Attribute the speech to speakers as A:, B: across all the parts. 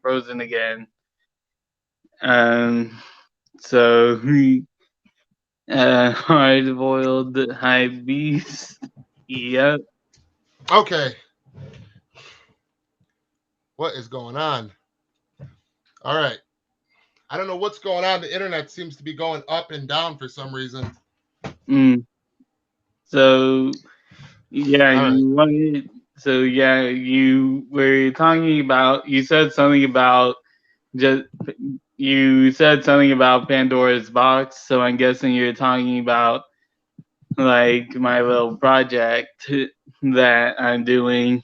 A: frozen again. Um, so hard boiled high beast. Yep.
B: Okay, what is going on? All right. I don't know what's going on. The internet seems to be going up and down for some reason.
A: Mm. So yeah,
B: All right.
A: you wanted. So yeah, you were talking about. You said something about just. You said something about Pandora's box. So I'm guessing you're talking about like my little project that I'm doing.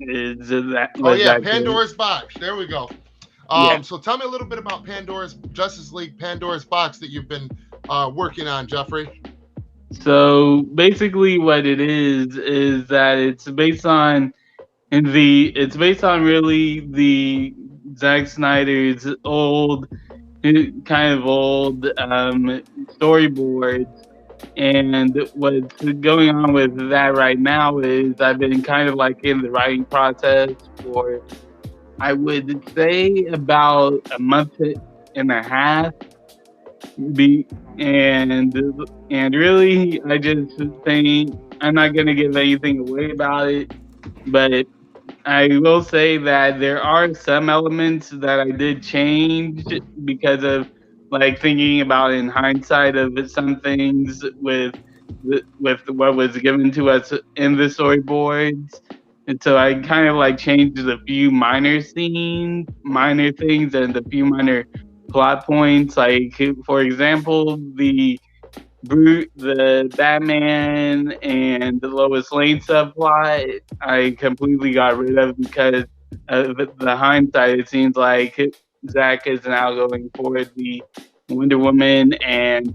A: Is that
B: Oh
A: was
B: yeah,
A: that good?
B: Pandora's box. There we go.
A: Yeah.
B: So tell me a little bit about Pandora's Justice League Pandora's box that you've been working on, Jeffrey.
A: So basically, what it is that it's based on really the Zack Snyder's kind of old storyboards. And what's going on with that right now is I've been kind of like in the writing process for I would say about a month and a half. Be and really, I just think I'm not gonna give anything away about it, but I will say that there are some elements that I did change because of like thinking about in hindsight of some things with what was given to us in the storyboards. And so I kind of like changed a few minor things, and a few minor plot points. Like for example, the Batman and the Lois Lane subplot, I completely got rid of because of the hindsight. It seems like Zach is now going for the Wonder Woman and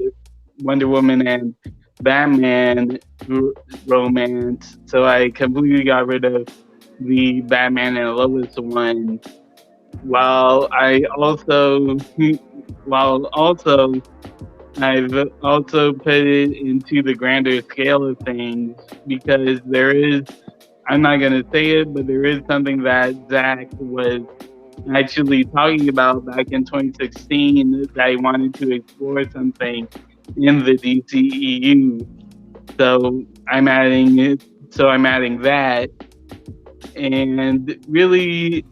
A: Wonder Woman and Batman romance. So I completely got rid of the Batman and Lois one. While I also, while also I've also put it into the grander scale of things because there is, I'm not going to say it, but there is something that Zach was actually talking about back in 2016 that he wanted to explore something in the DCEU. So I'm adding it. So I'm adding that, and really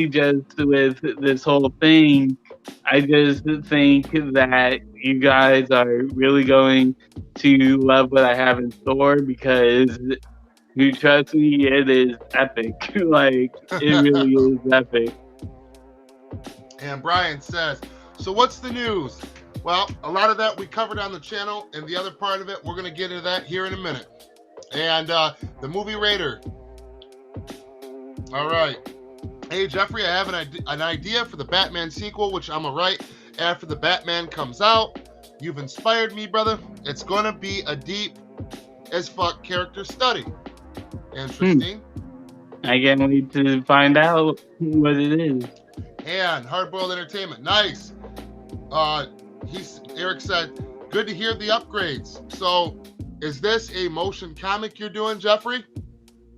A: just with this whole thing, I just think that you guys are really going to love what I have in store because you trust me, it is epic. Like it really is epic.
B: And Brian says, so what's the news? Well, a lot of that we covered on the channel, and the other part of it, we're going to get into that here in a minute. And the movie Raider. All right. Hey, Jeffrey, I have an idea for the Batman sequel, which I'm going to write after the Batman comes out. You've inspired me, brother. It's going to be a deep as fuck character study.
A: Hmm.
B: Interesting.
A: I can't wait to find out what it is.
B: And Hardboiled Entertainment. Nice. Eric said, good to hear the upgrades. So, is this a motion comic you're doing, Jeffrey?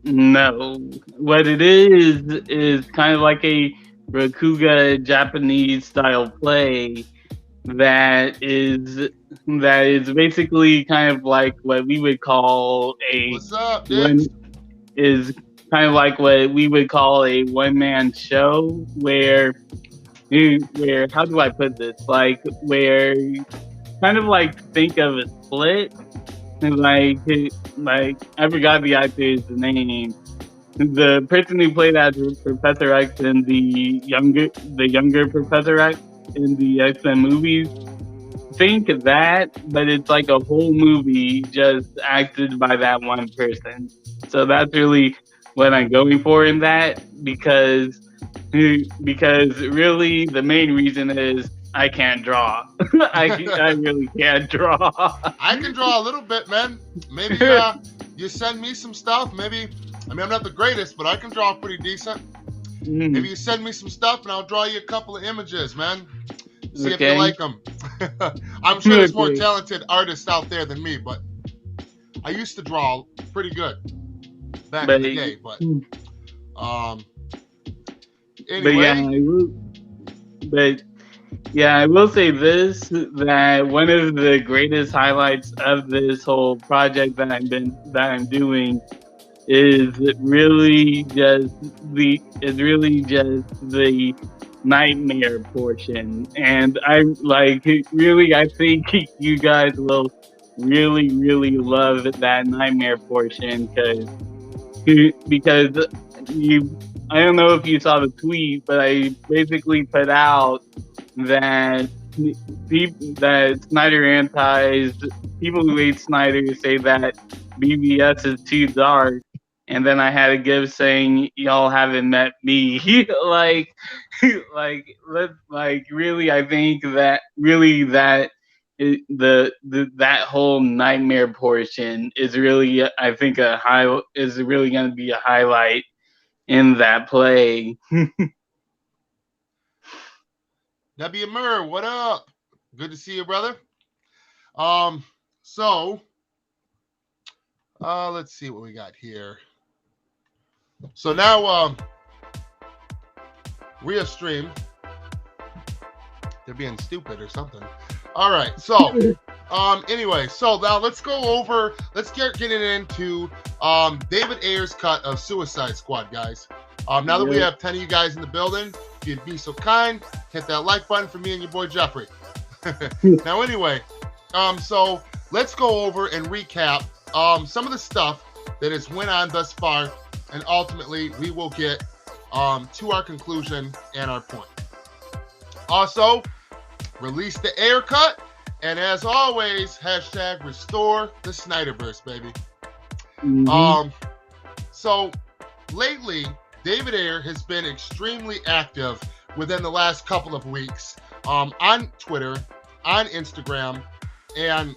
A: No, what it is kind of like a Rakuga Japanese style play that is that is basically kind of like what we would call a
B: What's up,
A: one
B: Diggs?
A: is kind of like what we would call a one man show where how do I put this? Like where kind of like think of a split like like I forgot the actor's name. The person who played as Professor X in the younger Professor X in the X Men movies. Think of that, but it's like a whole movie just acted by that one person. So that's really what I'm going for in that because really the main reason is I can't draw. I really can't draw.
B: I can draw a little bit, man. Maybe you send me some stuff. Maybe, I mean, I'm not the greatest, but I can draw pretty decent. Maybe you send me some stuff and I'll draw you a couple of images, man. See if you
A: Okay.
B: like them. I'm sure there's more
A: Okay.
B: talented artists out there than me, but I used to draw pretty good back in
A: But
B: the day. But Um,
A: But yeah,
B: anyway,
A: but yeah, I will say this, that one of the greatest highlights of this whole project that I'm doing is really just the nightmare portion. And I like really I think you guys will really love that nightmare portion, because you I don't know if you saw the tweet, but I basically put out that that Snyder antis, people who hate Snyder say that BBS is too dark, and then I had a gift saying y'all haven't met me. like, really, I think that really that that whole nightmare portion is really, I think, is really going to be a highlight in that play.
B: W. Murr, what up? Good to see you, brother. Um, so let's see what we got here. So now Rhea stream. They're being stupid or something. All right, so anyway, so now let's get getting into David Ayer's cut of Suicide Squad, guys. Now that we have 10 of you guys in the building, if you'd be so kind, hit that like button for me and your boy Jeffrey. Now anyway, so let's go over and recap some of the stuff that has went on thus far, and ultimately we will get to our conclusion and our point. Also, release the Ayer Cut, and as always, hashtag restore the Snyderverse, baby.
A: Mm-hmm.
B: So lately, David Ayer has been extremely active within the last couple of weeks on Twitter, on Instagram, and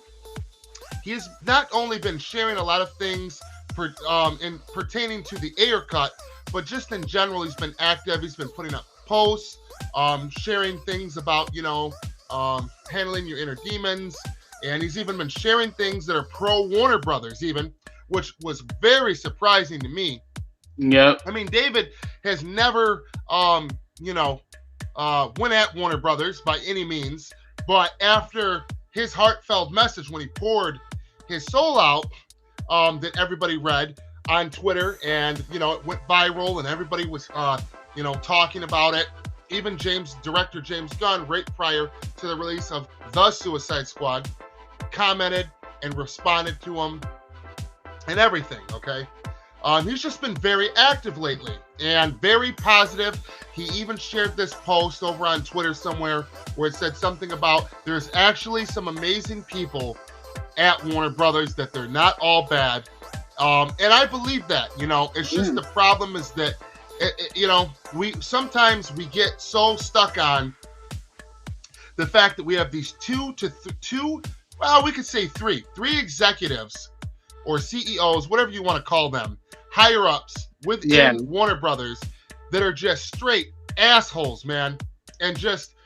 B: he's not only been sharing a lot of things pertaining to the Ayer Cut, but just in general, he's been active. He's been putting up posts, sharing things about, handling your inner demons, and he's even been sharing things that are pro Warner Brothers, even, which was very surprising to me.
A: Yep.
B: I mean, David has never, went at Warner Brothers by any means, but after his heartfelt message when he poured his soul out, that everybody read on Twitter, and it went viral, and everybody was talking about it. Even director James Gunn, right prior to the release of The Suicide Squad, commented and responded to him and everything, okay? He's just been very active lately and very positive. He even shared this post over on Twitter somewhere where it said something about there's actually some amazing people at Warner Brothers, that they're not all bad. And I believe that, it's just the problem is that, we sometimes get so stuck on the fact that we have these two, we could say three executives or CEOs, whatever you want to call them, higher ups within Warner Brothers that are just straight assholes, man, and just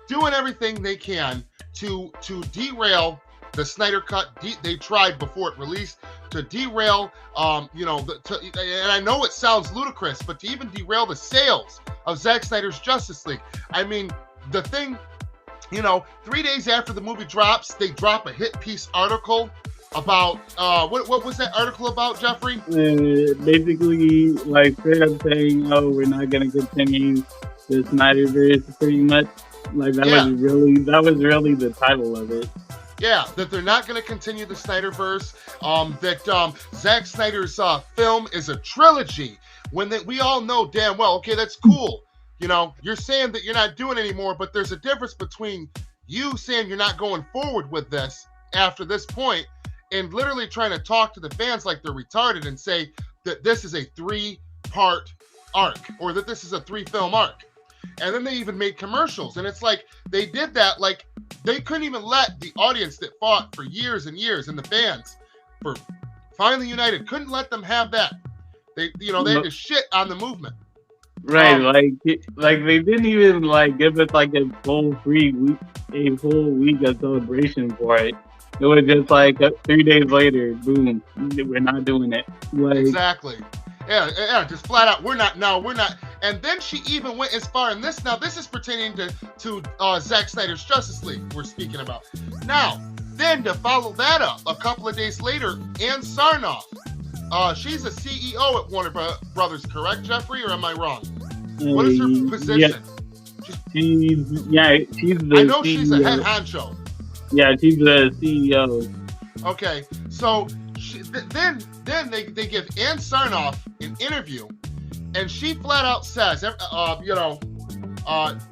B: doing everything they can to derail the Snyder Cut. They tried before it released to derail, and I know it sounds ludicrous, but to even derail the sales of Zack Snyder's Justice League. I mean, the thing, 3 days after the movie drops, they drop a hit piece article about, what was that article about, Jeffrey?
A: Basically, like, straight up saying, oh, we're not going to continue the Snyderverse, pretty much. Like, that was really the title of it.
B: Yeah, that they're not going to continue the Snyderverse, that Zack Snyder's film is a trilogy, when we all know damn well, okay, that's cool. You're saying that you're not doing anymore, but there's a difference between you saying you're not going forward with this after this point and literally trying to talk to the fans like they're retarded and say that this is a 3-part arc, or that this is a 3-film arc. And then they even made commercials, and it's like they did that, like they couldn't even let the audience that fought for years and years, and the fans for Finally United, couldn't let them have that. They had to shit on the movement.
A: Right, like they didn't even give us a full week of celebration for it. It was just 3 days later, boom, we're not doing it.
B: Exactly. Yeah, just flat out, we're not. No, we're not. And then she even went as far in this. Now, this is pertaining to Zack Snyder's Justice League we're speaking about. Now, then to follow that up, a couple of days later, Ann Sarnoff, she's a CEO at Warner Brothers, correct, Jeffrey, or am I wrong? What is her position?
A: She's the
B: I know
A: CEO.
B: she's a head honcho.
A: Yeah, she's the CEO.
B: Okay, so then they give Ann Sarnoff an interview, and she flat out says, a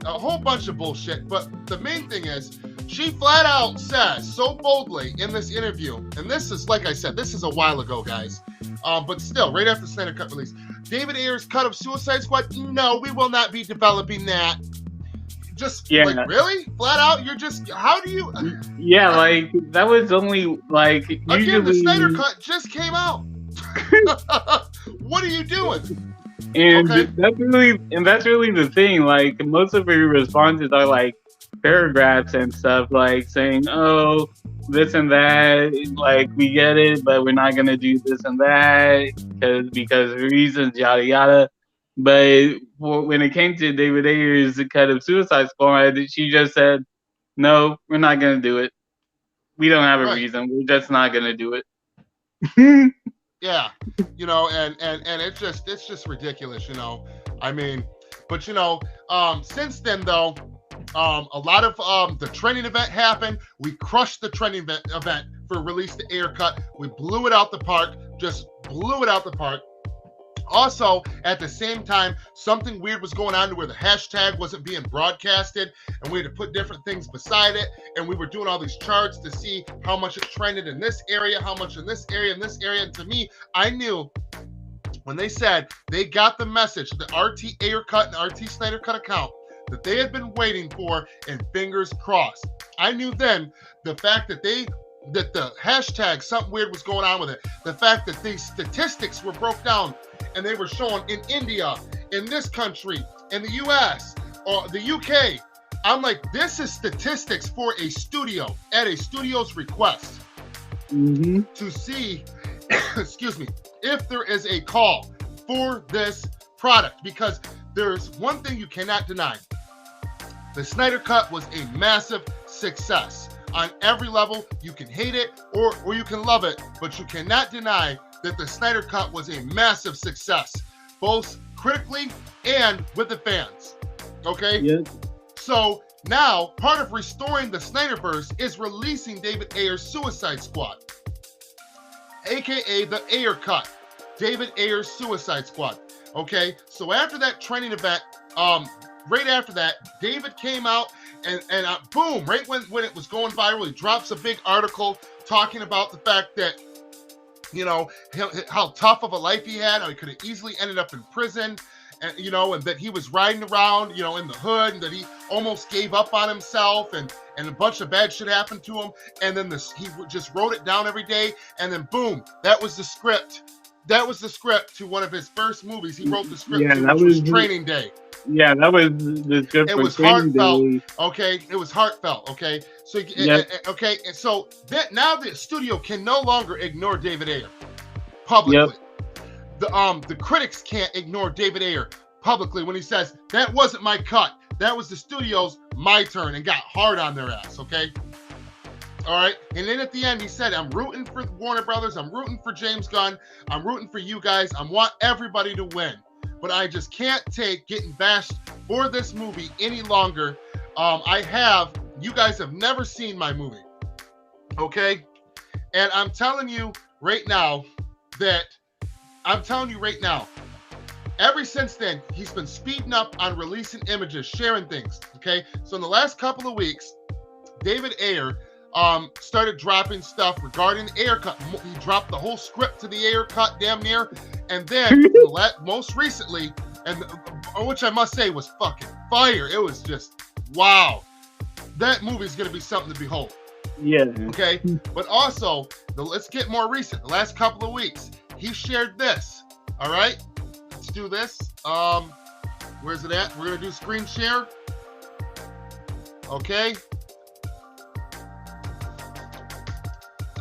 B: whole bunch of bullshit. But the main thing is, she flat out says so boldly in this interview, and this is, like I said, this is a while ago, guys. But still, right after Snyder Cut release, David Ayer's cut of Suicide Squad, no, we will not be developing that. Just like, really? Flat out, you're just, how do you?
A: Yeah, like that was only like usually...
B: Again, the Snyder Cut just came out. What are you doing?
A: And that's really the thing. Like most of her responses are like paragraphs and stuff, like saying, "Oh, this and that. Like we get it, but we're not gonna do this and that because reasons, yada yada." But when it came to David Ayer's cut of Suicide Squad, she just said, "No, we're not gonna do it. We don't have a reason. We're just not gonna do it."
B: Yeah, and it's just ridiculous, I mean, but since then though, a lot of the training event happened. We crushed the training event for Release the Ayer Cut. We blew it out the park. Just blew it out the park. Also, at the same time, something weird was going on to where the hashtag wasn't being broadcasted, and we had to put different things beside it, and we were doing all these charts to see how much it trended in this area, how much in this area, and to me, I knew when they said they got the message, the RT Ayer Cut and RT Snyder Cut account, that they had been waiting for, and fingers crossed. I knew then the fact that the hashtag, something weird was going on with it, the fact that these statistics were broke down, and they were shown in India, in this country, in the US, or the UK. I'm like, this is statistics for a studio, at a studio's request, to see, excuse me, if there is a call for this product. Because there's one thing you cannot deny. The Snyder Cut was a massive success. On every level, you can hate it or you can love it, but you cannot deny that the Snyder Cut was a massive success, both critically and with the fans. Okay?
A: Yep.
B: So now, part of restoring the Snyderverse is releasing David Ayer's Suicide Squad, aka the Ayer Cut, David Ayer's Suicide Squad. Okay? So after that training event, right after that, David came out and boom, right when it was going viral, he drops a big article talking about the fact that, how tough of a life he had, how he could have easily ended up in prison, and and that he was riding around, in the hood, and that he almost gave up on himself, and a bunch of bad shit happened to him, and then he just wrote it down every day, and then boom, that was the script. That was the script to one of his first movies. He wrote the script which was Training Day.
A: Yeah, that was the script.
B: It was heartfelt. Okay, it was heartfelt. Okay, so okay, and so now the studio can no longer ignore David Ayer publicly. Yep. The critics can't ignore David Ayer publicly when he says that wasn't my cut. That was the studio's my turn, and got hard on their ass. Okay. All right, and then at the end he said, "I'm rooting for Warner Brothers. I'm rooting for James Gunn. I'm rooting for you guys. I want everybody to win." But I just can't take getting bashed for this movie any longer. You guys have never seen my movie, okay? And I'm telling you right now, ever since then, he's been speeding up on releasing images, sharing things, okay? So in the last couple of weeks, David Ayer started dropping stuff regarding the Ayer Cut. He dropped the whole script to the Ayer Cut, damn near. And then, most recently, which I must say was fucking fire. It was just, wow. That movie's going to be something to behold.
A: Yeah.
B: Okay? But also, let's get more recent. The last couple of weeks, he shared this. All right? Let's do this. Where's it at? We're going to do screen share. Okay?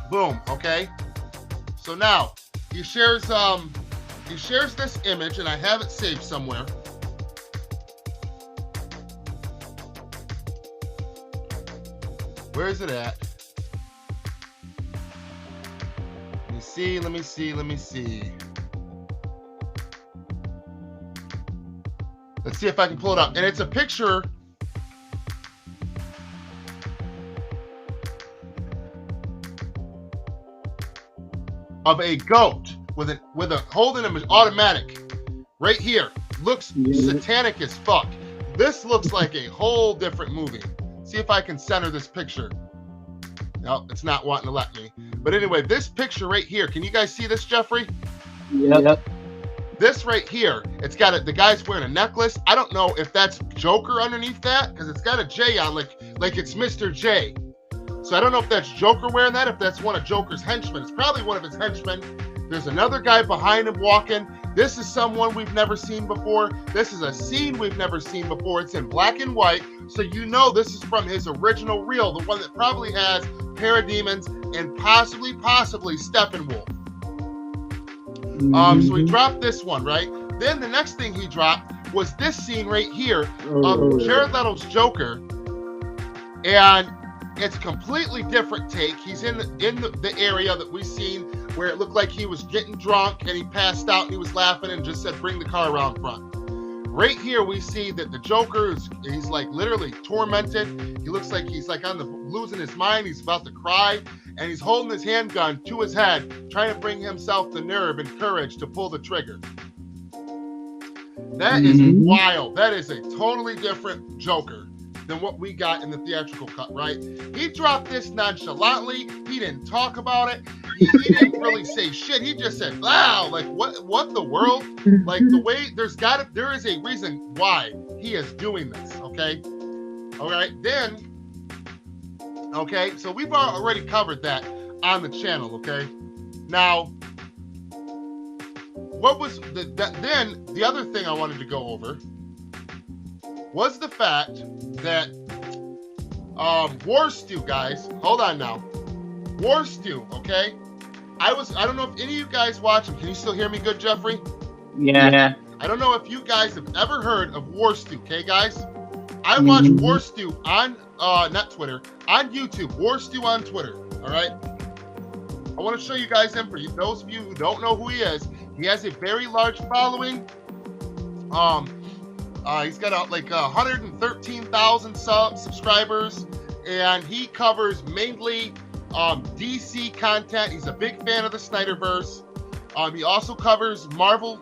B: Boom. Okay? So now, he shares he shares this image, and I have it saved somewhere. Where is it at? Let me see, let me see, let me see. Let's see if I can pull it up. And it's a picture of a goat with a holding an automatic right here. Looks satanic as fuck. This looks like a whole different movie. See if I can center this picture. No, it's not wanting to let me. But anyway, this picture right here, can you guys see this, Jeffrey?
A: Yep.
B: This right here, it's got the guy's wearing a necklace. I don't know if that's Joker underneath that, because it's got a J on, like it's Mr. J. So I don't know if that's Joker wearing that, if that's one of Joker's henchmen. It's probably one of his henchmen. There's another guy behind him walking. This is someone we've never seen before. This is a scene we've never seen before. It's in black and white, so you know this is from his original reel, the one that probably has Parademons and possibly Steppenwolf. So he dropped this one, right? Then the next thing he dropped was this scene right here of Jared Leto's Joker, and it's a completely different take. He's in the area that we've seen where it looked like he was getting drunk and he passed out and he was laughing and just said, "Bring the car around front." Right here, we see that the Joker he's like literally tormented. He looks like he's like losing his mind. He's about to cry, and he's holding his handgun to his head, trying to bring himself the nerve and courage to pull the trigger. That is wild. That is a totally different Joker than what we got in the theatrical cut, right? He dropped this nonchalantly. He didn't talk about it. He didn't really say shit. He just said, "Wow, like what the world?" Like the way there is a reason why he is doing this, okay? All right, then, okay, so we've already covered that on the channel, okay? Now, what was then the other thing I wanted to go over was the fact that War Stew, guys, hold on now. War Stew, okay? I don't know if any of you guys watch him. Can you still hear me good, Jeffrey?
A: Yeah.
B: I don't know if you guys have ever heard of War Stew, okay, guys? I watch War Stew on, not Twitter, on YouTube, War Stew on Twitter, all right? I want to show you guys him. For those of you who don't know who he is, he has a very large following. He's got like 113,000 subscribers, and he covers mainly DC content. He's a big fan of the Snyderverse. He also covers Marvel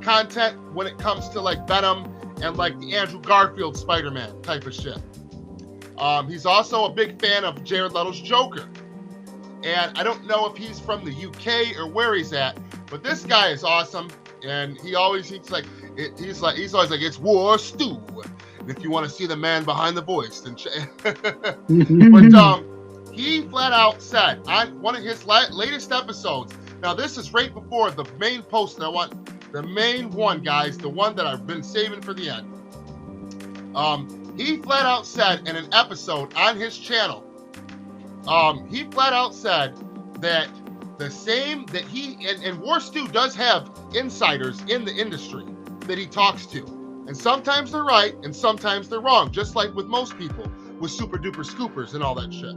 B: content when it comes to like Venom and like the Andrew Garfield Spider-Man type of shit. He's also a big fan of Jared Leto's Joker. And I don't know if he's from the UK or where he's at, but this guy is awesome. And he's always like, "It's War Stew." And if you want to see the man behind the voice, then but he flat out said on one of his latest episodes. Now this is right before the main post that I want, the main one, guys, the one that I've been saving for the end. He flat out said in an episode on his channel, he flat out said that and War Stew does have insiders in the industry that he talks to. And sometimes they're right and sometimes they're wrong, just like with most people with super duper scoopers and all that shit.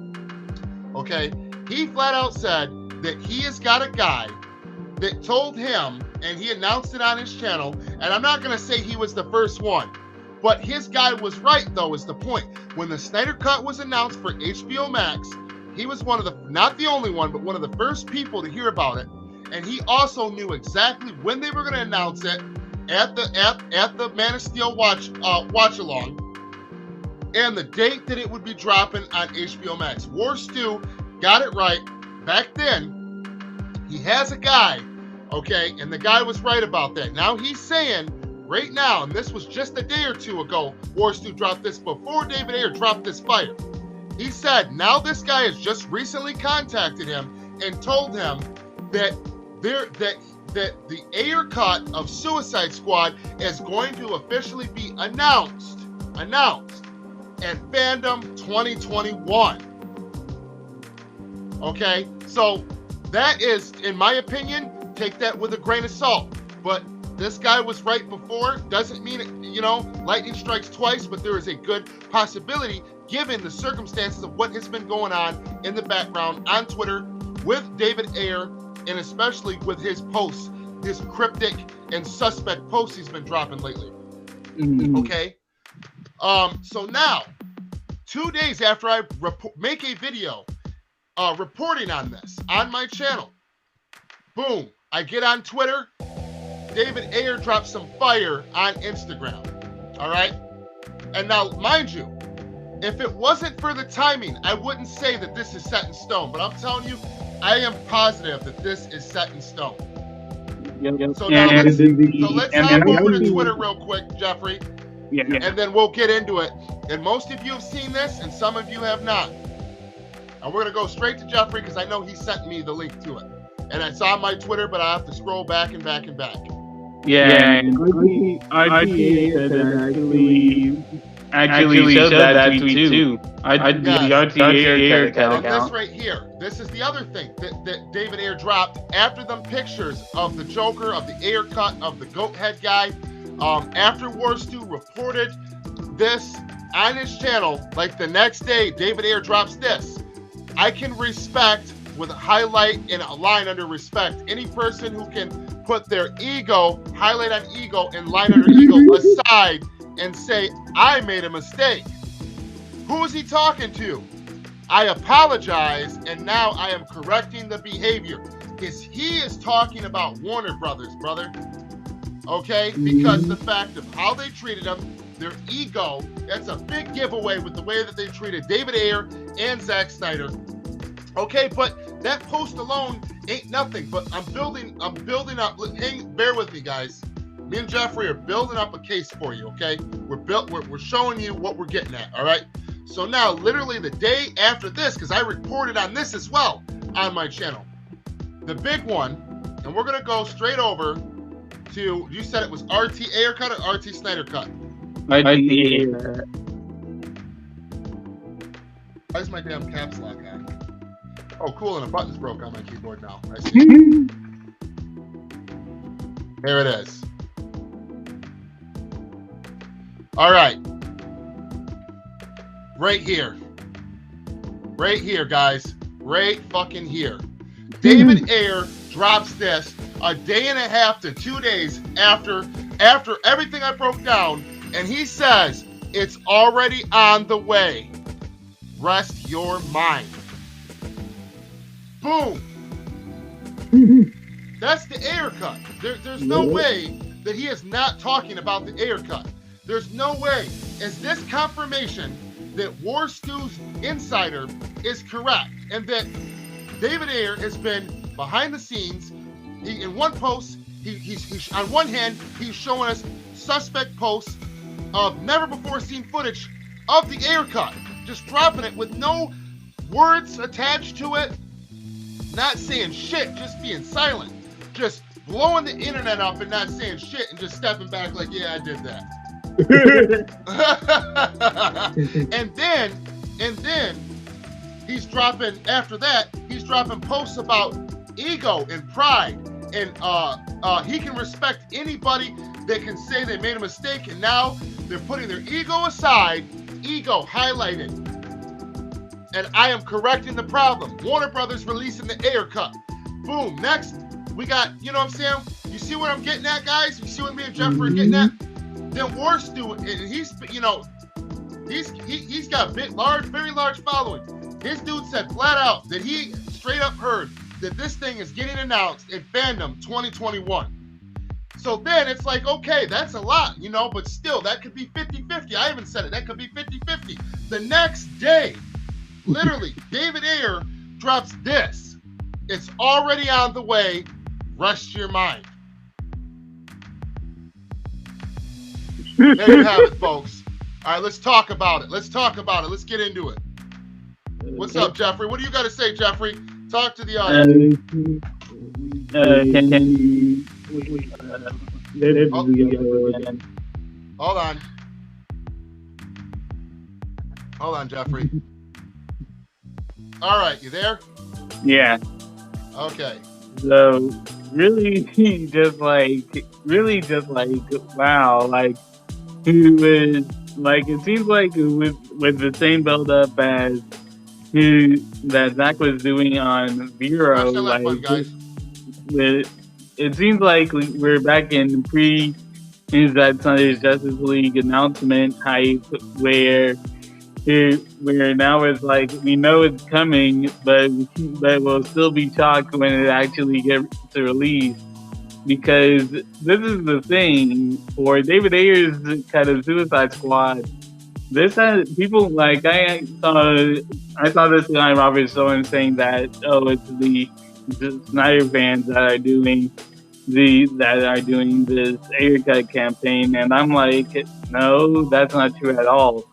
B: Okay? He flat out said that he has got a guy that told him, and he announced it on his channel, and I'm not going to say he was the first one, but his guy was right, though, is the point. When the Snyder Cut was announced for HBO Max, he was one of the, not the only one, but one of the first people to hear about it. And he also knew exactly when they were going to announce it at the Man of Steel watch along, and the date that it would be dropping on HBO Max. War Stew got it right back then. He has a guy, okay, and the guy was right about that. Now he's saying right now, and this was just a day or two ago, War Stew dropped this before David Ayer dropped this fire. He said now this guy has just recently contacted him and told him that the Ayer Cut of Suicide Squad is going to officially be announced at Fandome 2021. Okay, so that is, in my opinion, take that with a grain of salt. But this guy was right before. Doesn't mean, you know, lightning strikes twice, but there is a good possibility given the circumstances of what has been going on in the background on Twitter with David Ayer, and especially with his posts, his cryptic and suspect posts he's been dropping lately. Okay? So now, 2 days after I make a video reporting on this on my channel, boom, I get on Twitter, David Ayer drops some fire on Instagram. All right? And now, mind you, if it wasn't for the timing, I wouldn't say that this is set in stone. But I'm telling you, I am positive that this is set in stone. So now let's hop over to Twitter real quick, Jeffrey. And then we'll get into it. And most of you have seen this, and some of you have not. And we're going to go straight to Jeffrey because I know he sent me the link to it. And it's on my Twitter, but I have to scroll back and back and back.
A: And RTA said actually showed that tweet too. The RTA Ayer Cut
B: And
A: account.
B: this right here, this is the other thing that David Ayer dropped after them pictures of the Joker, of the Ayer Cut, of the goat head guy. After Warstu reported this on his channel, like the next day, David Ayer drops this. I can respect, with a highlight and a line under respect, any person who can put their ego, highlight on ego, and line under ego aside and say, I made a mistake. Who is he talking to? I apologize, and now I am correcting the behavior. Because he is talking about Warner Brothers, brother. Okay? Because the fact of how they treated him, their ego, that's a big giveaway with the way that they treated David Ayer and Zack Snyder. Okay, but that post alone ain't nothing. But I'm building up. Bear with me, guys. Me and Jeffrey are building up a case for you. Okay, we're showing you what we're getting at. All right. So now, literally the day after this, because I reported on this as well on my channel, the big one, and we're gonna go straight over to. You said it was RT Ayer Cut or RT Snyder Cut?
A: RTA Ayer Cut.
B: Why's my damn caps lock on? Oh, cool, and a button's broke on my keyboard now. I see. There it is. All right. Right here. Right here, guys. Right fucking here. David Ayer drops this a day and a half to 2 days after everything I broke down, and he says it's already on the way. Rest your mind. Boom. That's the Ayer Cut. There's no way that he is not talking about the Ayer Cut. There's no way. Is this confirmation that Warstu's insider is correct and that David Ayer has been behind the scenes? In one post, he's on one hand, he's showing us suspect posts of never before seen footage of the Ayer Cut, just dropping it with no words attached to it. Not saying shit, just being silent. Just blowing the internet up and not saying shit and just stepping back like, yeah, I did that. and then he's dropping, after that, he's dropping posts about ego and pride. And he can respect anybody that can say they made a mistake, and now they're putting their ego aside, ego highlighted. And I am correcting the problem. Warner Brothers releasing the Ayer Cut. Boom. Next, we got, you know what I'm saying? You see what I'm getting at, guys? You see what me and Jeffrey are getting at? Then Warstu, and he's, you know, he's got very large following. His dude said flat out that he straight up heard that this thing is getting announced in Fandome 2021. So then it's like, okay, that's a lot, you know, but still, that could be 50-50. I haven't said it. That could be 50-50. The next day, literally, David Ayer drops this. It's already on the way. Rest your mind. There you have it, folks. All right, let's talk about it. Let's get into it. What's up, Jeffrey? What do you got to say, Jeffrey? Talk to the audience.
A: Can you...
B: Hold on. Hold on, Jeffrey. All right, you there?
A: Yeah.
B: Okay.
A: So really, just like wow, like he was like it seems like with the same build up as who that Zach was doing on
B: Crash
A: Vero,
B: that like button, guys.
A: with it seems like we're back in pre Inside Sunday's Justice League announcement hype where now it's like we know it's coming, but we'll still be shocked when it actually gets to release. Because this is the thing for David Ayer's kind of Suicide Squad. This had people like I saw this guy Robert Stone saying that it's the Snyder fans that are doing this Ayer Cut campaign, and I'm like, no, that's not true at all.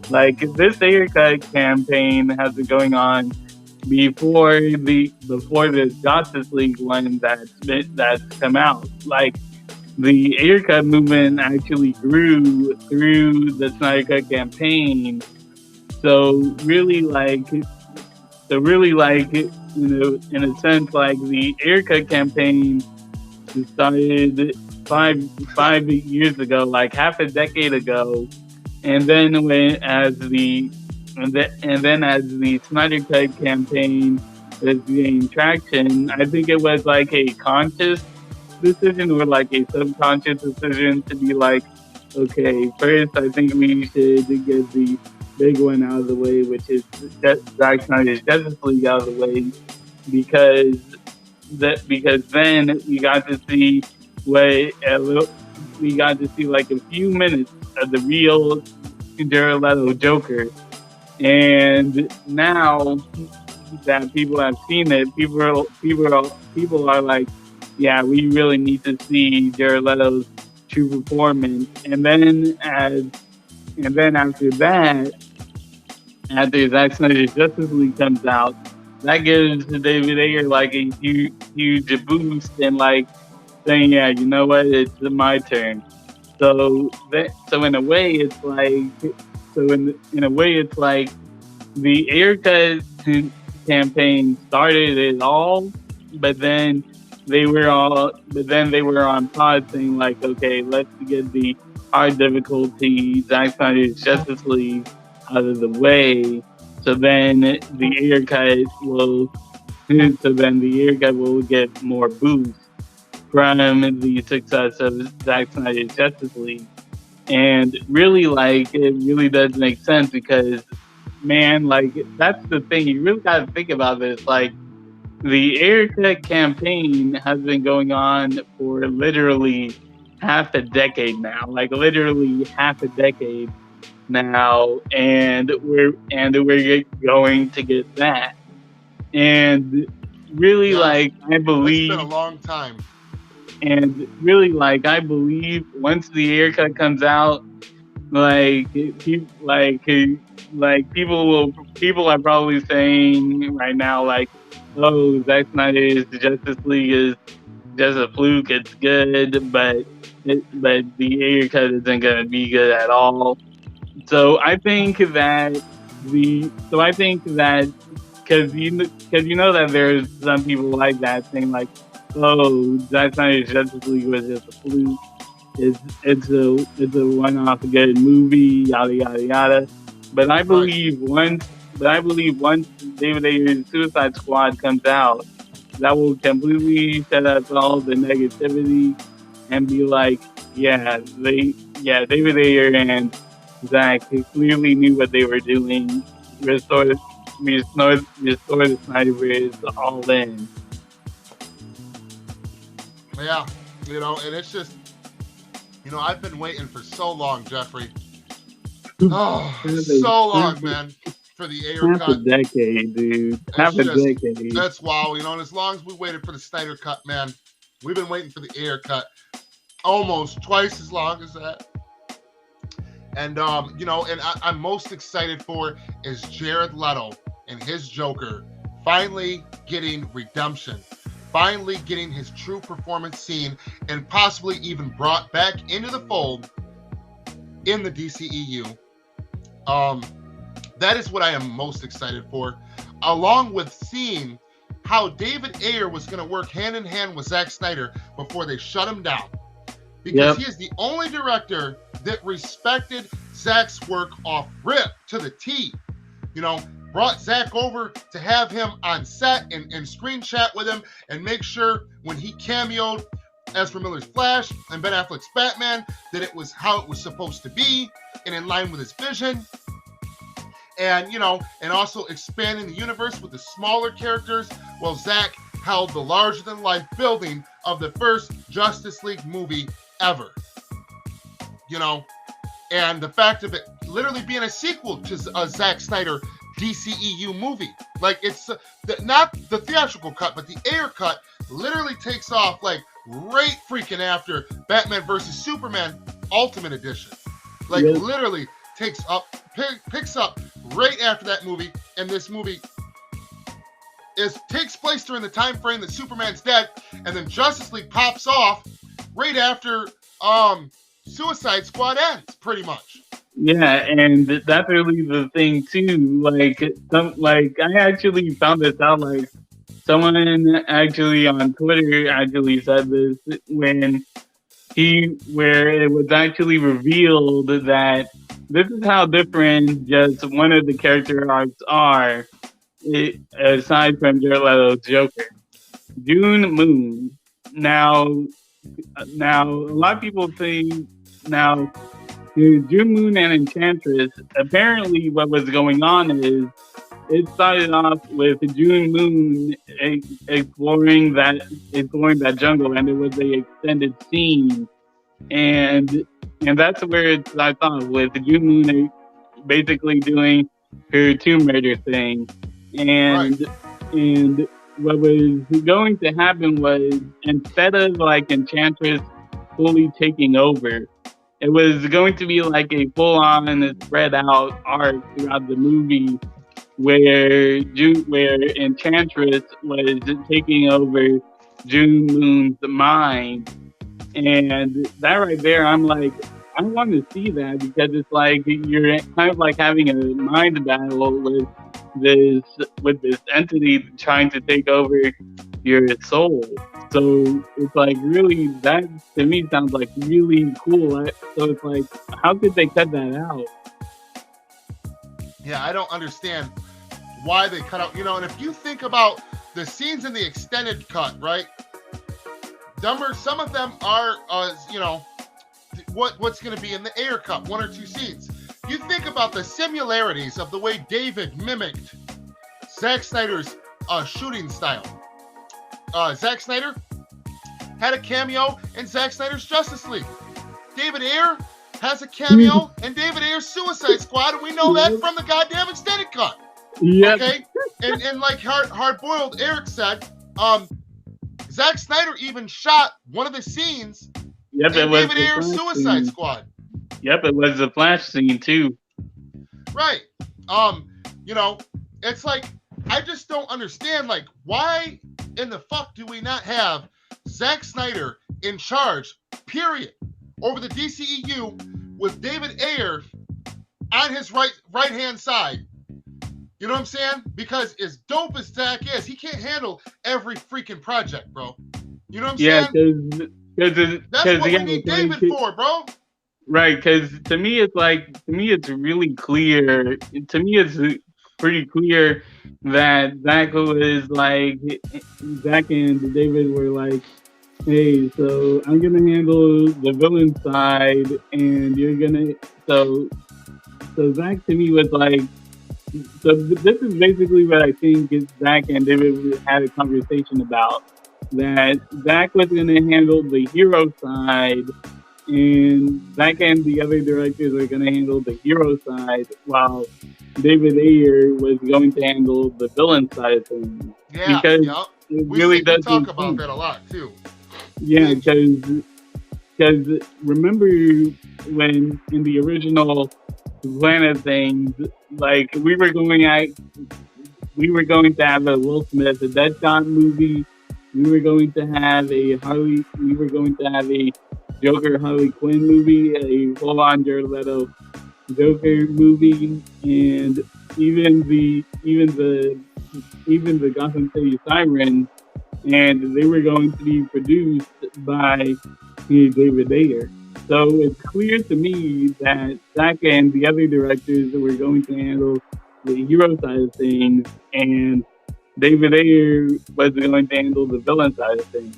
A: Like this Ayer Cut campaign has been going on before the Justice League one that's come out. Like the Ayer Cut movement actually grew through the Snyder Cut campaign. So really, in a sense, like the Ayer Cut campaign started five years ago, like half a decade ago, and then as the Snyder Cut campaign was gaining traction, I think it was like a conscious decision or like a subconscious decision to be like, okay, first I think we should get the big one out of the way, which is Zack Snyder's Justice League out of the way, because because then we got to see what we got to see like a few minutes of the real Jared Leto Joker, and now that people have seen it, people are like, yeah, we really need to see Jared Leto's true performance, and then after that, after Zack Snyder's Justice League comes out, that gives David Ayer like a huge boost and like saying, yeah, you know what, it's my turn. So in a way, it's like in a way, it's like the Ayer Cut campaign started it all, but then they were on pause saying like, okay, let's get the hard difficulty Zack Snyder's Justice League out of the way, so then the Ayer Cut will get more boost from the success of Zack Snyder's Justice League. And really, like, it really does make sense because, man, like, that's the thing. You really got to think about this. Like, the Ayer Cut campaign has been going on for literally half a decade now. Like, literally half a decade now, and we're going to get that. And really,
B: Yeah,
A: like, I
B: it's
A: believe
B: been a long time.
A: and really like I believe once the Ayer Cut comes out, like people are probably saying right now like, oh, Zack Snyder's Justice League is just a fluke. It's good, but the Ayer Cut isn't gonna be good at all. So I think that because you know that there's some people like that saying like, oh, Zack Snyder's Justice League was just a fluke. It's a one off good movie, yada yada yada. But I
B: Right.
A: believe once David Ayer's Suicide Squad comes out, that will completely set up all the negativity and be like, David Ayer and Zach clearly knew what they were doing. Restore restore the Snyderverse all in.
B: Yeah, and it's just, I've been waiting for so long, Jeffrey. Oh, so long, man, for the Ayer
A: Half a
B: Cut.
A: decade, dude.
B: It's
A: Half a
B: just,
A: decade.
B: that's wow. And as long as we waited for the Snyder Cut, man, we've been waiting for the Ayer Cut almost twice as long as that. And I'm most excited for is Jared Leto and his Joker finally getting redemption, finally getting his true performance seen, and possibly even brought back into the fold in the DCEU. That is what I am most excited for, along with seeing how David Ayer was going to work hand in hand with Zack Snyder before they shut him down. Because he is the only director that respected Zack's work off rip to the T. You know, brought Zack over to have him on set and screen chat with him and make sure when he cameoed Ezra Miller's Flash and Ben Affleck's Batman that it was how it was supposed to be and in line with his vision. And, you know, and also expanding the universe with the smaller characters, while Zack held the larger-than-life building of the first Justice League movie ever. You know, and the fact of it literally being a sequel to a Zack Snyder DCEU movie. Like, it's not the theatrical cut, but the Ayer cut literally takes off, like, right freaking after Batman vs. Superman Ultimate Edition. Like, literally picks up right after that movie, and this movie takes place during the time frame that Superman's dead, and then Justice League pops off right after Suicide Squad ends, pretty much.
A: Yeah, and that's really the thing too. Like, I actually found this out. Like, someone actually on Twitter actually said this where it was actually revealed that this is how different just one of the character arcs are, aside from Jared Leto's Joker. June Moon. Now, a lot of people think now, June Moon and Enchantress. Apparently, what was going on is it started off with June Moon exploring that jungle, and it was an extended scene, and that's where it starts off with June Moon basically doing her Tomb Raider thing, and what was going to happen was, instead of like Enchantress fully taking over, it was going to be like a full-on spread out arc throughout the movie where Enchantress was taking over June Moon's mind. And that right there, I'm like, I want to see that, because it's like you're kind of like having a mind battle with this entity trying to take over your soul. So it's like, really, that to me sounds like really cool. So it's like, how could they cut that out?
B: Yeah, I don't understand why they cut out, you know, and if you think about the scenes in the extended cut, right? Some of them are, you know, what's going to be in the Ayer cut, 1 or 2 scenes. You think about the similarities of the way David mimicked Zack Snyder's shooting style. Zack Snyder had a cameo in Zack Snyder's Justice League. David Ayer has a cameo in David Ayer's Suicide Squad, and we know that from the goddamn extended cut.
A: Yep.
B: Okay? And like Hard-Boiled Eric said, Zack Snyder even shot one of the scenes in David Ayer's Suicide Squad.
A: Yep, it was the Flash scene too.
B: Right. You know, it's like, I just don't understand, like, why in the fuck do we not have Zack Snyder in charge, period, over the DCEU with David Ayer on his right-hand side? You know what I'm saying? Because as dope as Zack is, he can't handle every freaking project, bro. You know what I'm saying? That's what we need David for, bro.
A: Right, because to me it's really clear. To me, it's pretty clear that Zack and David were like, hey, so I'm gonna handle the villain side, and you're gonna. So Zack to me was like. So this is basically what I think Zack and David had a conversation about. That Zack was going to handle the hero side, and Zack and the other directors are going to handle the hero side, while David Ayer was going to handle the villain side of things.
B: Yeah,
A: because it really does
B: talk about that a lot too.
A: Yeah, because remember when in the original Planet things, like we were going to have a Will Smith, a Deadshot movie. We were going to have a Joker Harley Quinn movie, a full-on Jared Leto Joker movie, and even the even the Gotham City Sirens, and they were going to be produced by David Ayer. So it's clear to me that Zach and the other directors were going to handle the hero side of things, and David Ayer was going to handle the villain side of things.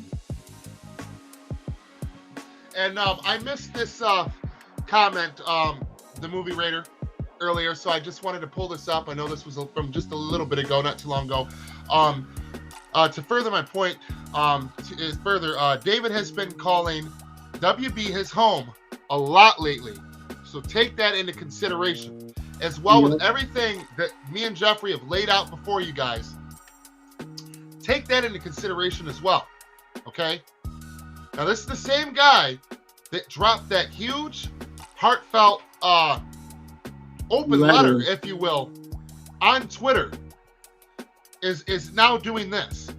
B: And I missed this comment, the movie Raider, earlier, so I just wanted to pull this up. I know this was from just a little bit ago, not too long ago. To further my point, David has been calling WB his home a lot lately, so take that into consideration, as well with everything that me and Jeffrey have laid out before you guys. Take that into consideration as well, okay? Now, this is the same guy that dropped that huge, heartfelt, open letter, if you will, on Twitter, is now doing this.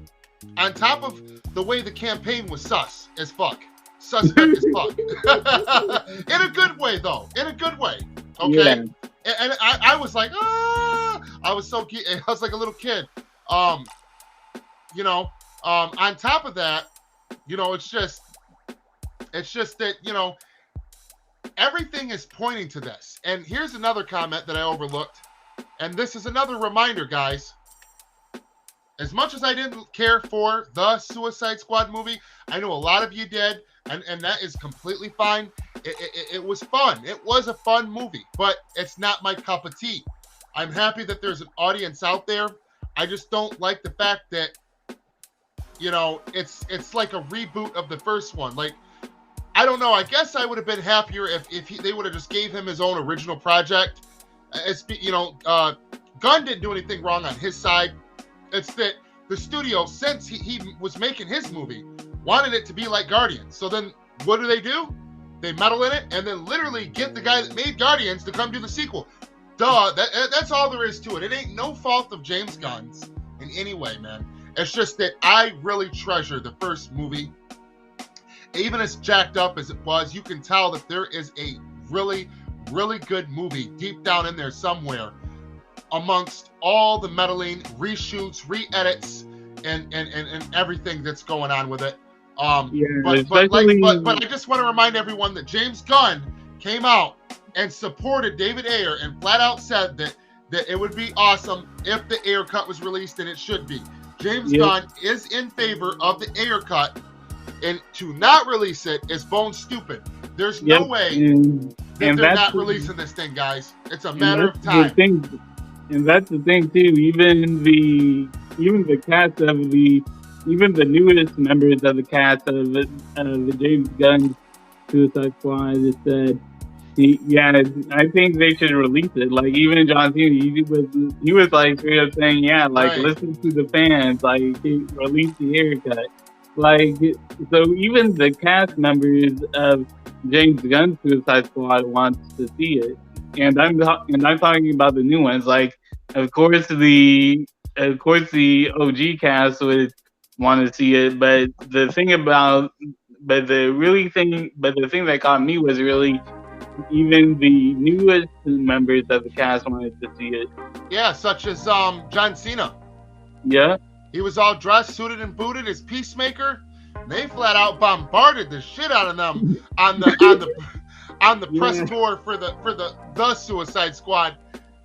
B: On top of the way the campaign was suspect as fuck. In a good way, though. In a good way, okay? Yeah. And I was like, I was so cute. I was like a little kid. On top of that, it's just that, everything is pointing to this. And here's another comment that I overlooked. And this is another reminder, guys. As much as I didn't care for the Suicide Squad movie, I know a lot of you did, and that is completely fine. It was fun. It was a fun movie, but it's not my cup of tea. I'm happy that there's an audience out there. I just don't like the fact that, it's like a reboot of the first one. Like, I don't know. I guess I would have been happier if they would have just gave him his own original project. Gunn didn't do anything wrong on his side. It's that the studio, since he was making his movie, wanted it to be like Guardians. So then what do? They meddle in it and then literally get the guy that made Guardians to come do the sequel. Duh, that's all there is to it. It ain't no fault of James Gunn's in any way, man. It's just that I really treasure the first movie. Even as jacked up as it was, you can tell that there is a really, really good movie deep down in there somewhere, amongst all the meddling, reshoots, re-edits, and everything that's going on with it. But I just want to remind everyone that James Gunn came out and supported David Ayer and flat out said that it would be awesome if the Ayer Cut was released, and it should be. James Gunn is in favor of the Ayer Cut, and to not release it is bone stupid. There's no way that they're not releasing this thing, guys. It's a matter of time.
A: And that's the thing too. Even the cast of even the newest members of the cast of the James Gunn Suicide Squad has said, I think they should release it. Like, even John Cena, he was like straight up saying, listen to the fans, like, release the Ayer Cut. Like, so even the cast members of James Gunn's Suicide Squad wants to see it. And I'm talking about the new ones. Like, of course the OG cast would want to see it, but the thing that caught me was really even the newest members of the cast wanted to see it.
B: Yeah, such as John Cena.
A: Yeah.
B: He was all dressed, suited and booted as Peacemaker. They flat out bombarded the shit out of them on the press tour for the Suicide Squad.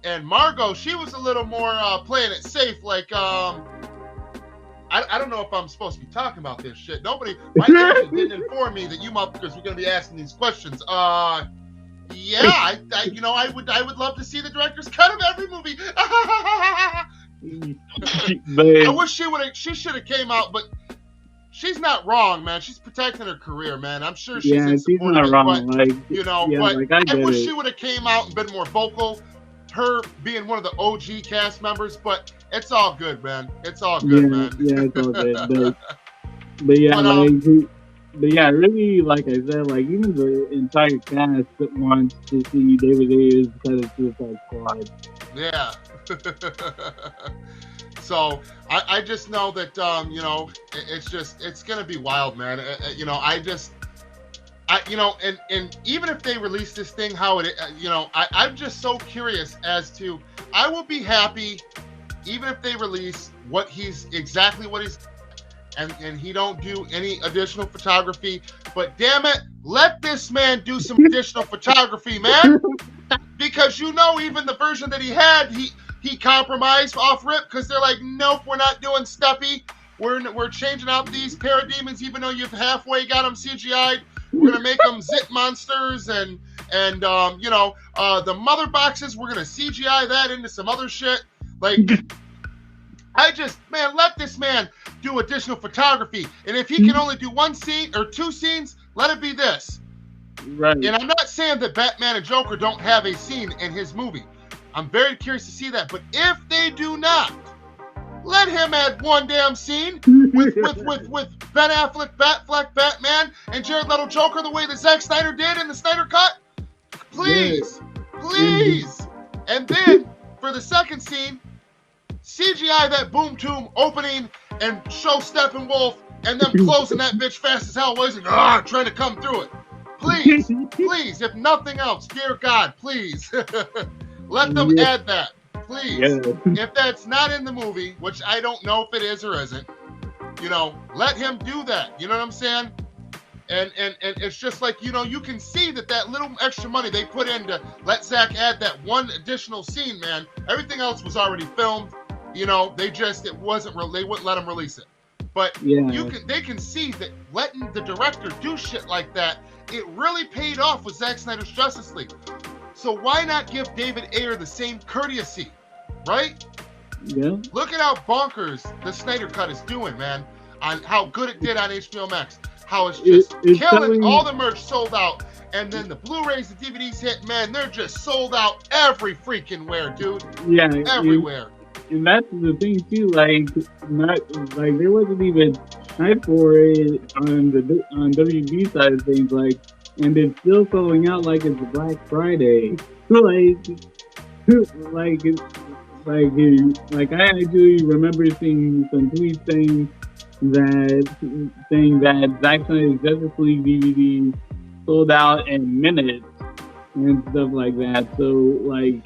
B: And Margot, she was a little more playing it safe, like I don't know if I'm supposed to be talking about this shit. My agent didn't inform me that you motherfuckers were gonna be asking these questions. I would love to see the director's cut of every movie. I wish she should have came out, but she's not wrong, man. She's protecting her career, man. I'm sure she's in support of it,
A: wrong.
B: I wish she would have came out and been more vocal. Her being one of the OG cast members, but it's all good, man. It's all good, man.
A: Yeah, it's all good. But really, like I said, like, even the entire cast wants to see David Ayer's cut of Suicide Squad.
B: Yeah. So I just know that it's gonna be wild, man. And even if they release this thing, how I'm just so curious as to. I will be happy even if they release what he's exactly what he's and he don't do any additional photography, but damn it, let this man do some additional photography, man. Because you know, even the version that he had, he compromised off rip because they're like, nope, we're not doing Steppy. We're changing out these parademons, even though you've halfway got them CGI'd. We're gonna make them zit monsters and the mother boxes. We're gonna CGI that into some other shit. Like, let this man do additional photography. And if he can only do one scene or two scenes, let it be this.
A: Right.
B: And I'm not saying that Batman and Joker don't have a scene in his movie. I'm very curious to see that. But if they do not, let him add one damn scene with Ben Affleck, Batman, and Jared Leto Joker the way that Zack Snyder did in the Snyder Cut. Please. And then for the second scene, CGI that Boom Tomb opening and show Steppenwolf and them closing that bitch fast as hell was trying to come through it. Please, if nothing else, dear God, please let them add that. Please. Yeah. If that's not in the movie, which I don't know if it is or isn't, let him do that. You know what I'm saying? And it's just like, you can see that little extra money they put in to let Zach add that one additional scene, man. Everything else was already filmed. They wouldn't let him release it. But they can see that letting the director do shit like that, it really paid off with Zack Snyder's Justice League. So why not give David Ayer the same courtesy, right?
A: Yeah.
B: Look at how bonkers the Snyder Cut is doing, man. On how good it did on HBO Max. How it's just killing. All the merch sold out. And then the Blu-rays, the DVDs hit, man, they're just sold out every freaking where, dude. Yeah. Everywhere.
A: And that's the thing too, there wasn't even hype for it on WB side of things, and it's still selling out like it's Black Friday. I actually remember seeing some tweets saying that Zack Snyder's Justice League DVD sold out in minutes and stuff like that. So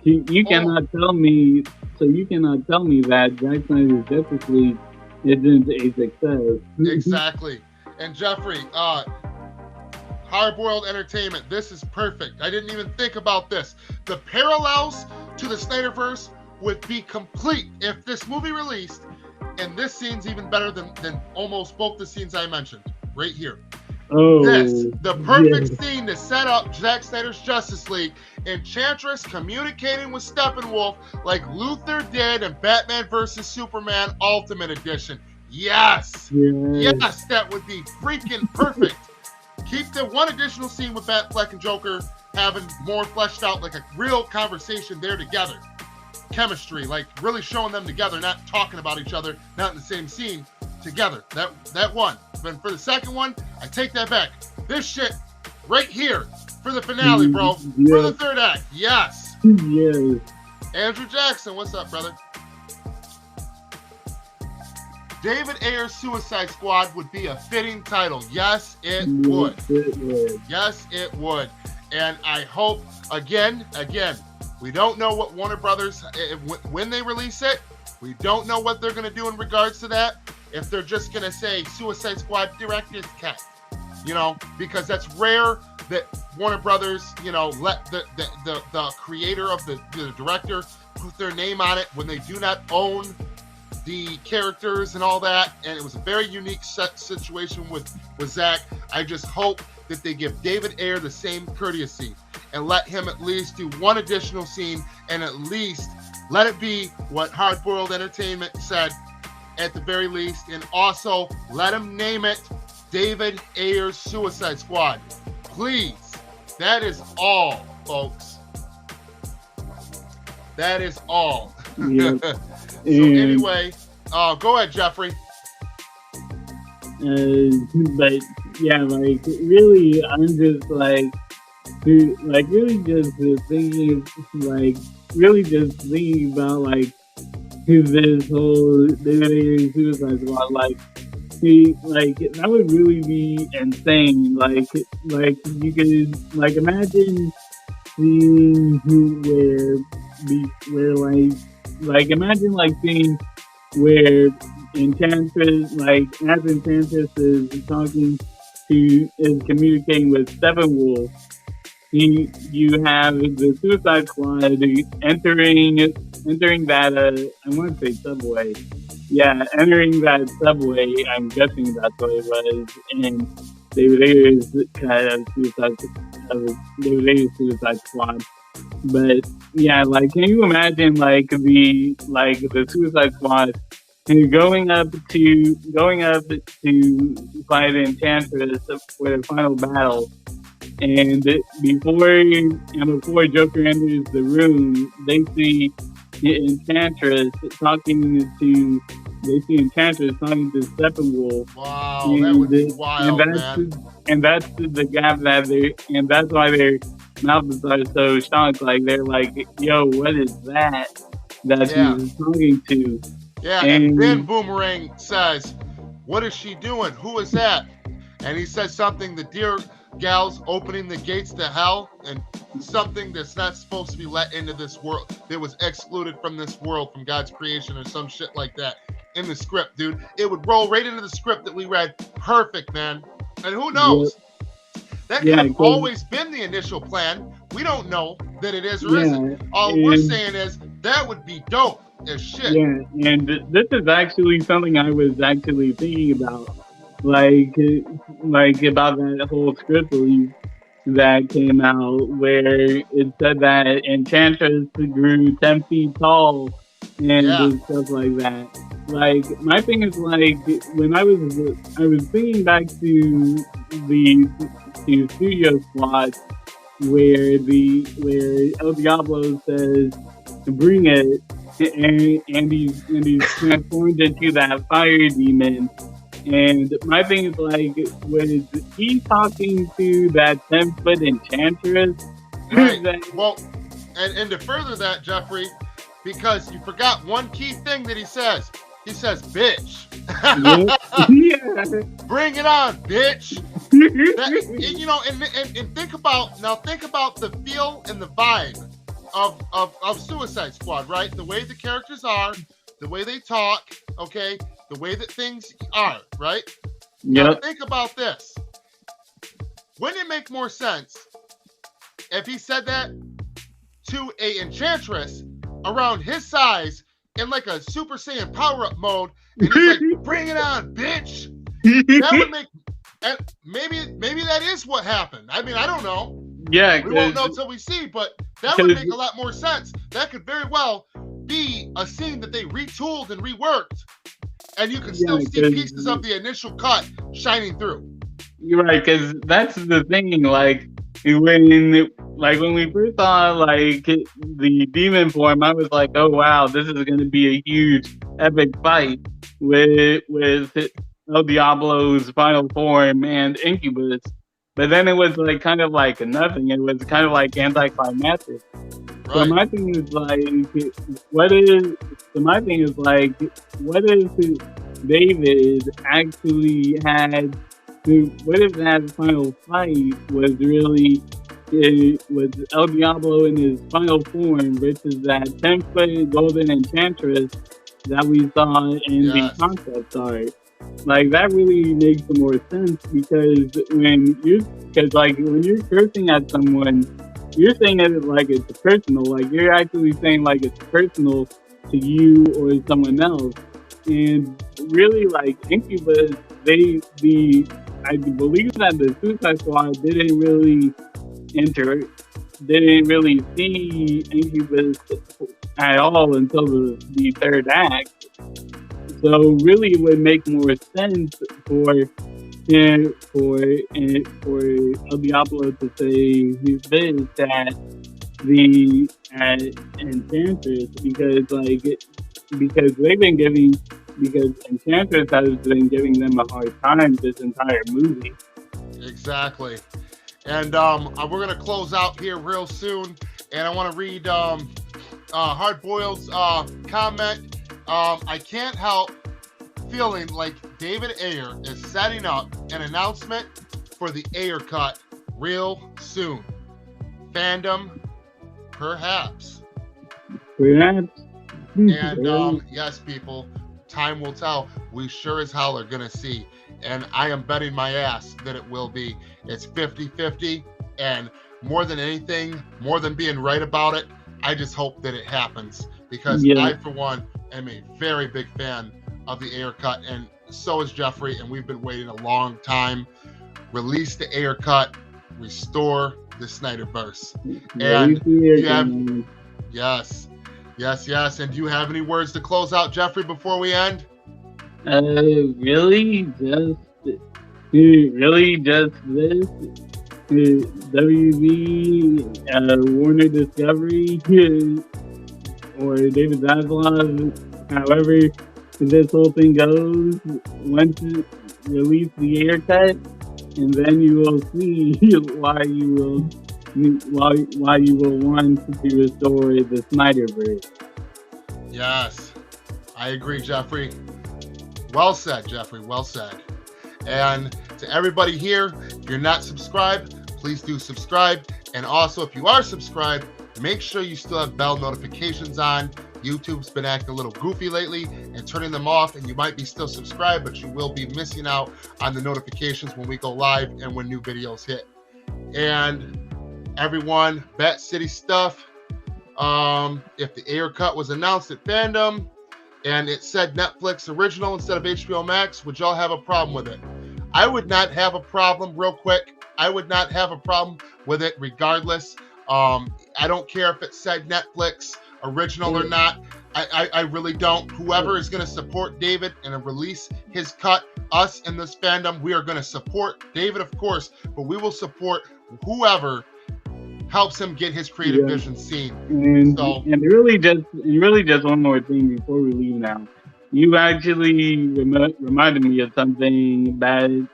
A: you cannot tell me. So you cannot tell me that Zack Snyder's Justice League isn't a success.
B: Exactly. And Jeffrey, Hardboiled Entertainment, this is perfect. I didn't even think about this. The parallels to the Snyderverse would be complete if this movie released, and this scene's even better than almost both the scenes I mentioned right here. The perfect scene to set up Zack Snyder's Justice League. Enchantress communicating with Steppenwolf like Luther did in Batman vs. Superman Ultimate Edition. Yes, that would be freaking perfect. Keep the one additional scene with Batfleck and Joker having more fleshed out, like a real conversation there together. Chemistry, like really showing them together, not talking about each other, not in the same scene, together. That one. But for the second one, I take that back. This shit right here for the finale, bro. For the third act. Yes.
A: Yes.
B: Andrew Jackson, what's up, brother? David Ayer's Suicide Squad would be a fitting title. Yes, it would. Yes, it would. And I hope, again, we don't know what Warner Brothers, when they release it, we don't know what they're going to do in regards to that. If they're just going to say Suicide Squad Director's Cut, because that's rare that Warner Brothers, let the creator of the director put their name on it when they do not own the characters and all that. And it was a very unique situation with Zach. I just hope that they give David Ayer the same courtesy and let him at least do one additional scene, and at least let it be what Hardboiled Entertainment said at the very least, and also let him name it David Ayer's Suicide Squad. Please. That is all, folks. That is all.
A: Yeah.
B: So anyway, go ahead, Jeffrey.
A: But yeah, really, I'm just really just thinking about this whole David Suicide Squad. That would really be insane. You could imagine seeing where like imagine like seeing where Enchantress, like as Enchantress is talking is communicating with Steppenwolf. You have the Suicide Squad entering that I want to say subway. Yeah, entering that subway. I'm guessing that's what it was. And David Ayer's kind of David Ayer's Suicide Squad. But yeah, like can you imagine the Suicide Squad going up to fight Enchantress for the final battle, and before Joker enters the room, Enchantress talking to Enchantress talking to Steppenwolf.
B: Wow, that would be wild, man.
A: And that's the gap and that's why their mouths are so shocked. Like they're like, "Yo, what is that he's talking to?"
B: Yeah, and then Boomerang says, "What is she doing? Who is that?" And he says something, the dear gal's opening the gates to hell, and something that's not supposed to be let into this world, that was excluded from this world, from God's creation, or some shit like that in the script, dude. It would roll right into the script that we read. Perfect, man. And who knows? That could have always been the initial plan. We don't know that it is or isn't. All we're saying is that would be dope as shit.
A: Yeah, and this is actually something I was actually thinking about. Like about that whole script release that came out where it said that Enchantress grew 10 feet tall and stuff like that. Like my thing is like when I was thinking back to Studio Squad where El Diablo says bring it and he's transformed into that fire demon. And my thing is like, was he talking to that 10-foot Enchantress?
B: Right. Well, and to further that, Jeffrey, because you forgot one key thing that he says. He says, "Bitch."
A: Yeah.
B: Bring it on, bitch. And think about the feel and the vibe of Suicide Squad, right? The way the characters are, the way they talk, okay? The way that things are, right?
A: Yeah.
B: Now think about this. Wouldn't it make more sense if he said that to a Enchantress around his size in like a Super Saiyan power-up mode, and he's like, "Bring it on, bitch"? That would make, and maybe that is what happened. I mean, I don't know.
A: Yeah,
B: we won't know until we see, but that would make a lot more sense. That could very well be a scene that they retooled and reworked, and you can still see pieces of the initial cut shining through.
A: You're right, because that's the thing. Like when we first saw like the demon form, I was like, "Oh wow, this is going to be a huge epic fight with El Diablo's final form and Incubus." But then it was like kind of like nothing. It was kind of like anticlimactic. Right. So my thing is like, what if David actually had? What if that final fight was really was El Diablo in his final form versus that 10-foot golden Enchantress that we saw in the concept art? Like that really makes more sense because when you're cursing at someone, you're saying it like it's personal. Like you're actually saying like it's personal to you or someone else. And really, like Incubus, I believe that the Suicide Squad didn't really see Incubus at all until the third act. So really, it would make more sense for El Diablo to say his bit at the Enchantress because Enchantress has been giving them a hard time this entire movie.
B: Exactly. And we're gonna close out here real soon, and I want to read Hardboiled's comment. I can't help feeling like David Ayer is setting up an announcement for the Ayer Cut real soon. Fandom, perhaps.
A: Perhaps.
B: And yes, people, time will tell. We sure as hell are going to see. And I am betting my ass that it will be. It's 50-50. And more than anything, more than being right about it, I just hope that it happens. Because
A: Yeah.
B: I, for one, am a very big fan of the Ayer Cut. And so is Jeffrey. And we've been waiting a long time. Release the Ayer Cut. Restore the Snyderverse. And you have... Yes. Yes. And do you have any words to close out, Jeffrey, before we end?
A: Really just this. WB, Warner Discovery, or David Zaslav, however this whole thing goes, once you release the Ayer Cut, and then you will see why you will want to restore the Snyderverse.
B: Yes, I agree, Jeffrey. Well said, Jeffrey. Well said. And to everybody here, if you're not subscribed, please do subscribe. And also, if you are subscribed, make sure you still have bell notifications on. YouTube's been acting a little goofy lately and turning them off, and you might be still subscribed, but you will be missing out on the notifications when we go live and when new videos hit. And everyone, Bat City stuff. If the Ayer Cut was announced at Fandome and it said Netflix original instead of HBO Max, would y'all have a problem with it? I would not have a problem, real quick. I would not have a problem with it regardless. I don't care if it said Netflix original or not. I really don't. Whoever is going to support David and release his cut, us in this fandom, we are going to support David, of course, but we will support whoever helps him get his creative vision seen.
A: And really just one more thing before we leave now. You actually reminded me of something bad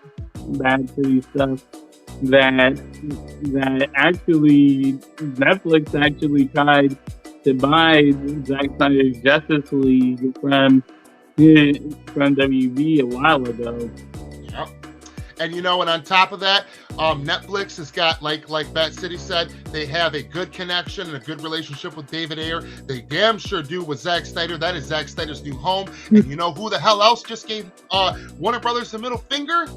A: city stuff that actually Netflix actually tried to buy Zack Snyder's Justice League from WB a while ago.
B: Yep. And and on top of that, Netflix has got, like Bat City said, they have a good connection and a good relationship with David Ayer. They damn sure do with Zack Snyder. That is Zack Snyder's new home. And you know who the hell else just gave Warner Brothers the middle finger?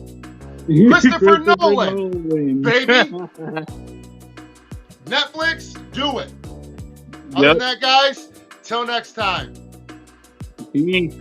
B: Christopher Nolan, baby. Netflix, do it. Other than that, guys, till next time.
A: Peace.